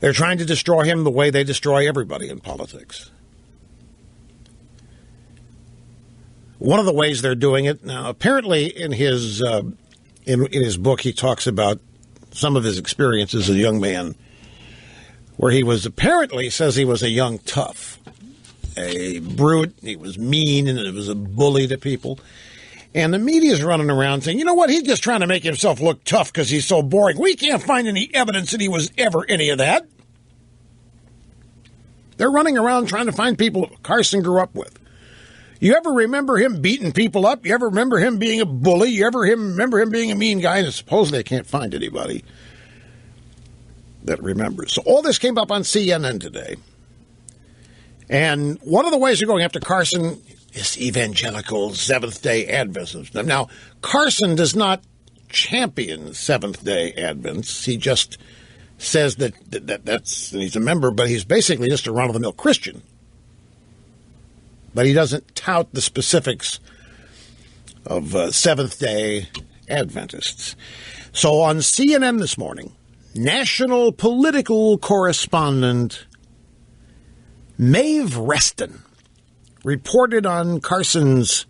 They're trying to destroy him the way they destroy everybody in politics. One of the ways they're doing it now, apparently in his book, he talks about some of his experiences as a young man, where he was apparently says he was a young tough, a brute. He was mean and he was a bully to people. And the media's running around saying, you know what, he's just trying to make himself look tough because he's so boring. We can't find any evidence that he was ever any of that. They're running around trying to find people Carson grew up with. You ever remember him beating people up? You ever remember him being a bully? You ever remember him being a mean guy? And supposedly they can't find anybody that remembers. So all this came up on CNN today. And one of the ways they're going after Carson is evangelical Seventh-day Adventists. Now, Carson does not champion Seventh-day Adventists. He just says that's he's a member, but he's basically just a run-of-the-mill Christian. But he doesn't tout the specifics of Seventh-day Adventists. So on CNN this morning, national political correspondent Maeve Reston reported on Carson's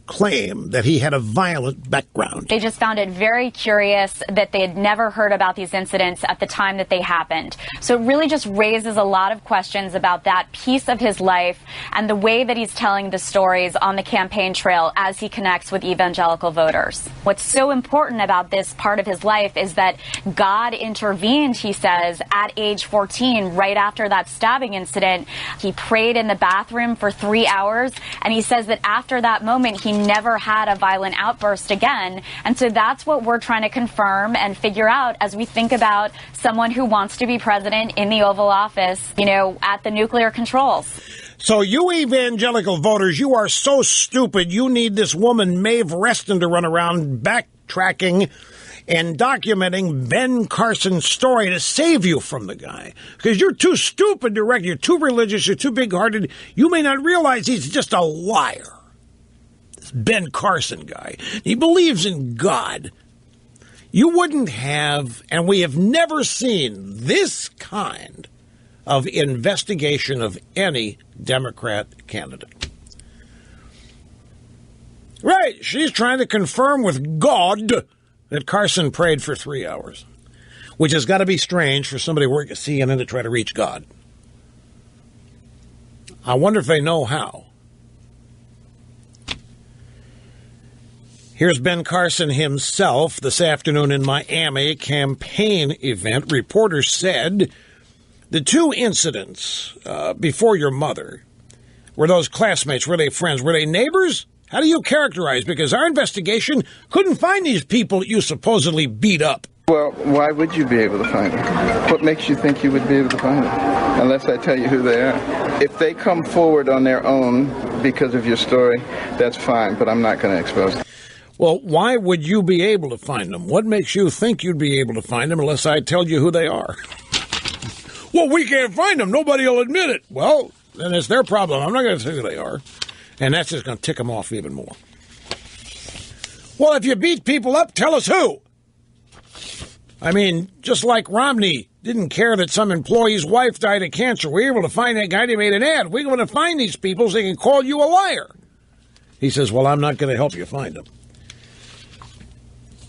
claim that he had a violent background. They just found it very curious that they had never heard about these incidents at the time that they happened. So it really just raises a lot of questions about that piece of his life and the way that he's telling the stories on the campaign trail as he connects with evangelical voters. What's so important about this part of his life is that God intervened, he says, at age 14, right after that stabbing incident. He prayed in the bathroom for 3 hours, and he says that after that moment, he never had a violent outburst again. And so that's what we're trying to confirm and figure out as we think about someone who wants to be president in the Oval Office, at the nuclear controls. So you evangelical voters, you are so stupid. You need this woman, Maeve Reston, to run around backtracking and documenting Ben Carson's story to save you from the guy. Because you're too stupid to you're too religious, you're too big-hearted. You may not realize he's just a liar. Ben Carson guy. He believes in God. You wouldn't have, and we have never seen this kind of investigation of any Democrat candidate. Right, she's trying to confirm with God that Carson prayed for 3 hours, which has got to be strange for somebody working at CNN to try to reach God. I wonder if they know how. Here's Ben Carson himself this afternoon in Miami campaign event. Reporters said the two incidents before your mother, were those classmates? Were they friends? Were they neighbors? How do you characterize? Because our investigation couldn't find these people that you supposedly beat up. Well, why would you be able to find them? What makes you think you would be able to find them? Unless I tell you who they are. If they come forward on their own because of your story, that's fine, but I'm not going to expose them. Well, why would you be able to find them? What makes you think you'd be able to find them unless I tell you who they are? Well, we can't find them. Nobody will admit it. Well, then it's their problem. I'm not going to tell you who they are. And that's just going to tick them off even more. Well, if you beat people up, tell us who. I mean, just like Romney didn't care that some employee's wife died of cancer. We were able to find that guy. They made an ad. We're going to find these people so they can call you a liar. He says, well, I'm not going to help you find them.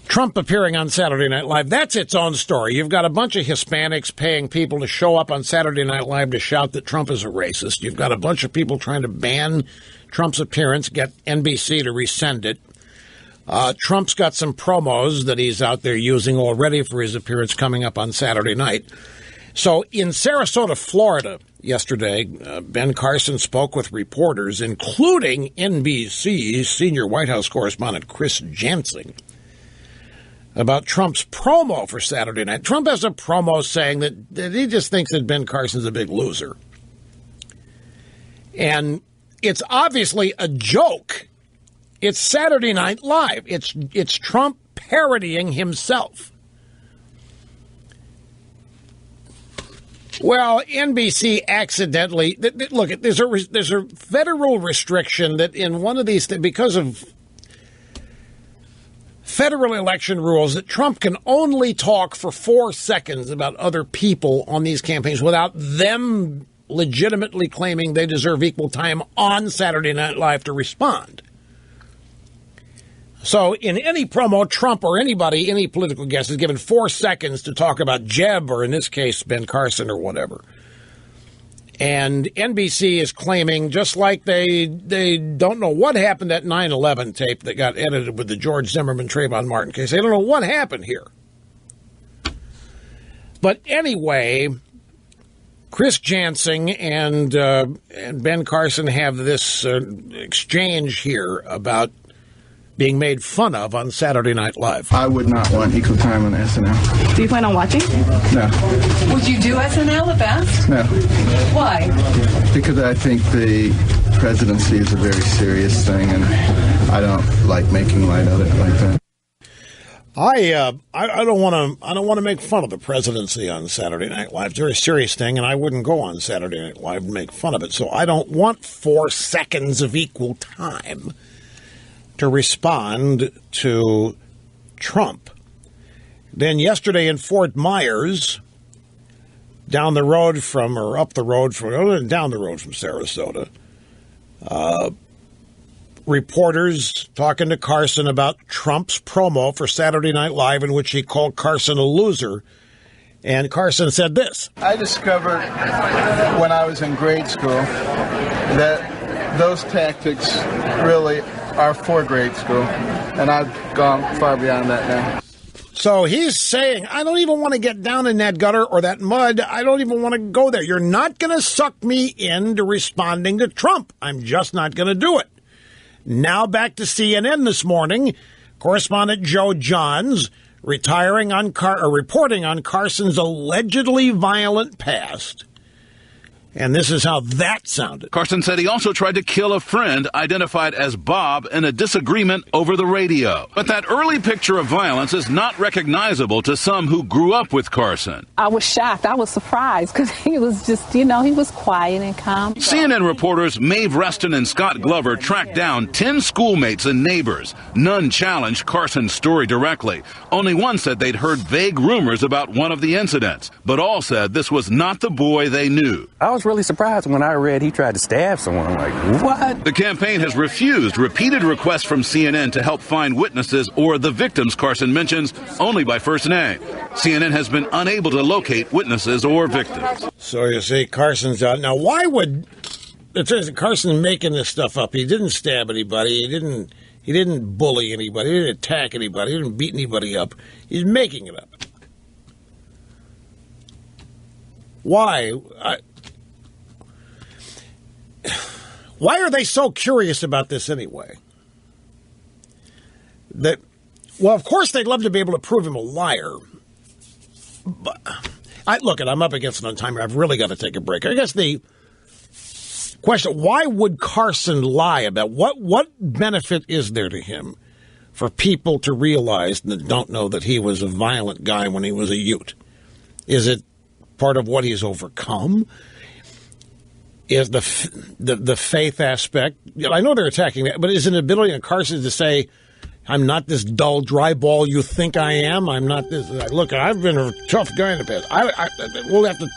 Trump appearing on Saturday Night Live, that's its own story. You've got a bunch of Hispanics paying people to show up on Saturday Night Live to shout that Trump is a racist. You've got a bunch of people trying to ban Trump's appearance, get NBC to rescind it. Trump's got some promos that he's out there using already for his appearance coming up on Saturday night. So in Sarasota, Florida, yesterday, Ben Carson spoke with reporters, including NBC's senior White House correspondent Chris Jansing, about Trump's promo for Saturday night. Trump has a promo saying that he just thinks that Ben Carson's a big loser. And it's obviously a joke. It's Saturday Night Live. It's Trump parodying himself. Well, NBC accidentally, look, there's a federal restriction that in one of these, because of federal election rules that Trump can only talk for 4 seconds about other people on these campaigns without them legitimately claiming they deserve equal time on Saturday Night Live to respond. So in any promo, Trump or anybody, any political guest is given 4 seconds to talk about Jeb, or in this case, Ben Carson or whatever. And NBC is claiming, just like they don't know what happened at 9/11 tape that got edited with the George Zimmerman Trayvon Martin case. They don't know what happened here. But anyway, Chris Jansing and Ben Carson have this exchange here about being made fun of on Saturday Night Live. I would not want equal time on SNL. Do you plan on watching? No. Would you do SNL if asked? No. Why? Because I think the presidency is a very serious thing, and I don't like making light of it like that. I don't want to make fun of the presidency on Saturday Night Live. It's a very serious thing, and I wouldn't go on Saturday Night Live and make fun of it. So I don't want 4 seconds of equal time to respond to Trump. Then yesterday in Fort Myers, down the road from Sarasota, reporters talking to Carson about Trump's promo for Saturday Night Live, in which he called Carson a loser. And Carson said this. I discovered when I was in grade school that those tactics really are for grade school, and I've gone far beyond that now. So he's saying, I don't even want to get down in that gutter or that mud. I don't even want to go there. You're not going to suck me into responding to Trump. I'm just not going to do it. Now back to CNN this morning. Correspondent Joe Johns reporting on Carson's allegedly violent past. And this is how that sounded. Carson said he also tried to kill a friend identified as Bob in a disagreement over the radio. But that early picture of violence is not recognizable to some who grew up with Carson. I was shocked. I was surprised because he was just, he was quiet and calm. CNN reporters Maeve Reston and Scott Glover tracked down 10 schoolmates and neighbors. None challenged Carson's story directly. Only one said they'd heard vague rumors about one of the incidents. But all said this was not the boy they knew. I was really surprised when I read he tried to stab someone. I'm like, what? The campaign has refused repeated requests from CNN to help find witnesses or the victims Carson mentions only by first name. CNN has been unable to locate witnesses or victims. So you see, Carson's out. Now, why would Carson making this stuff up? He didn't stab anybody. He didn't bully anybody. He didn't attack anybody. He didn't beat anybody up. He's making it up. Why? Why are they so curious about this anyway? Well, of course, they'd love to be able to prove him a liar. But I'm up against it on time. I've really got to take a break. I guess the question, why would Carson lie about what benefit is there to him for people to realize that don't know that he was a violent guy when he was a youth? Is it part of what he's overcome? Is the faith aspect? I know they're attacking that, but is an ability of Carson to say, I'm not this dull, dry ball you think I am. I'm not this. Look, I've been a tough guy in the past. We'll have to